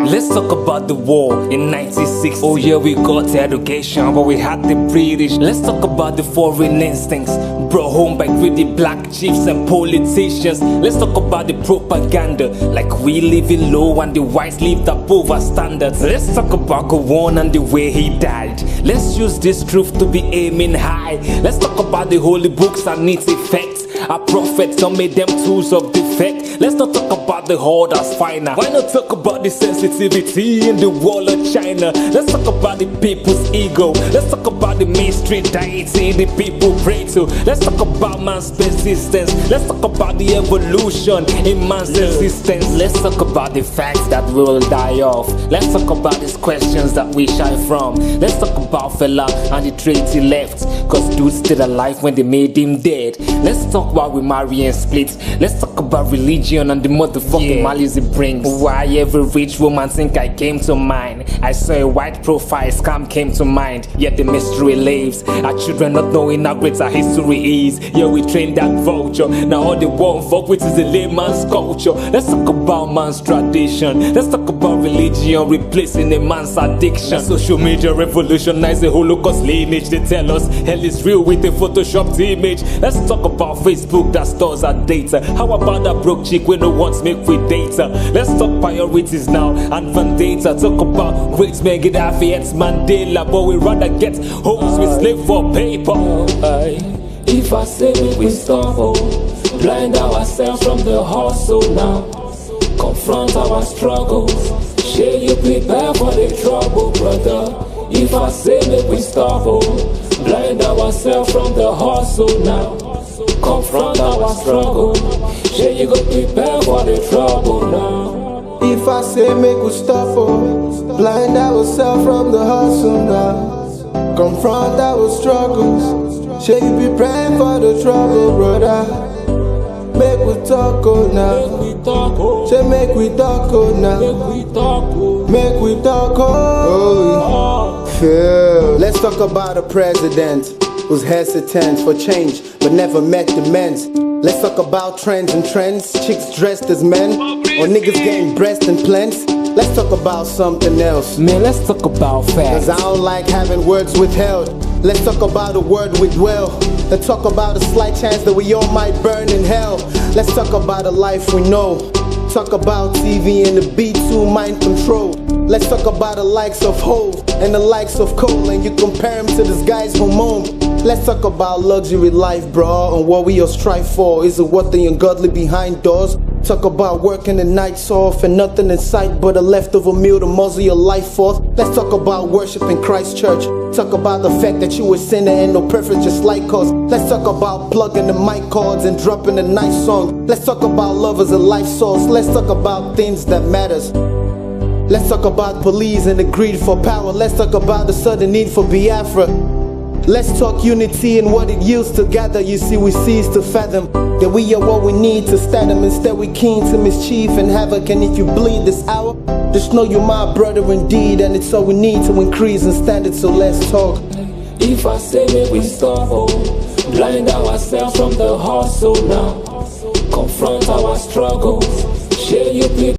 Let's talk about the war in 1960. Oh yeah, we got education, but we had the British. Let's talk about the foreign instincts brought home by greedy black chiefs and politicians. Let's talk about the propaganda, like we living low and the whites lived above our standards. Let's talk about Gzone and the way he died. Let's use this truth to be aiming high. Let's talk about the holy books and its effects. Our prophets, some made them tools of defect. Let's not talk about the horde as finer. Why not talk about the sensitivity in the wall of China? Let's talk about the people's ego. Let's talk about the main street deity the people pray to. Let's talk about man's persistence. Let's talk about the evolution in man's existence. Let's talk about the facts that we will die off. Let's talk about these questions that we shy from. Let's talk about fella and the traits he left, cause dude's still alive when they made him dead. Let's talk why we marry and split. Let's talk about religion and the motherfucking malice it brings. Why every rich woman think I came to mind. I saw a white profile scam came to mind. Yet the mystery lives. Our children not knowing how great our history is. Yeah, we train that vulture. Now all they want fuck with is the layman's culture. Let's talk about man's tradition. Let's talk about religion replacing a man's addiction. Let social media revolutionize the Holocaust lineage. They tell us hell is real with a photoshopped image. Let's talk about Facebook that stores our data. How about that broke chick we no wants make with data? Let's talk priorities now and vendetta. Talk about great men get Gaddafi, Mandela, but we rather get hoes with slave for paper. If I say we stop, blind ourselves from the hustle now, confront our struggles, share you prepare for the trouble, brother. If I say we stop, blind ourselves from the hustle now, confront our struggle, share you go prepare for the trouble now. If I say make we stop, blind ourselves from the hustle now, confront our struggles, shall you be praying for the trouble, brother? Make we talk now, shall make we talk now, make we talk Let's talk about a president who's hesitant for change but never met demands. Let's talk about trends and trends, chicks dressed as men, or niggas getting breast implants. Let's talk about something else. Man, let's talk about facts. Cause I don't like having words withheld. Let's talk about a word with well. Let's talk about a slight chance that we all might burn in hell. Let's talk about a life we know. Talk about TV and the B2 mind control. Let's talk about the likes of Hov and the likes of Cole, and you compare them to this guy's hormone. Let's talk about luxury life, bro, and what we all strive for. Is it what the ungodly behind doors? Talk about working the nights off and nothing in sight but a leftover meal to muzzle your life forth. Let's talk about worshiping Christ Church. Talk about the fact that you a sinner and no perfect just like us. Let's talk about plugging the mic cords and dropping a nice song. Let's talk about love as a life source. Let's talk about things that matters. Let's talk about police and the greed for power. Let's talk about the sudden need for Biafra. Let's talk unity and what it yields together. You see, we cease to fathom that we are what we need to stand them. Instead we keen to mischief and havoc. And if you bleed this hour, just know you're my brother indeed, and it's all we need to increase in standards. So let's talk. If I say we stop, blind ourselves from the hustle now, confront our struggles, share you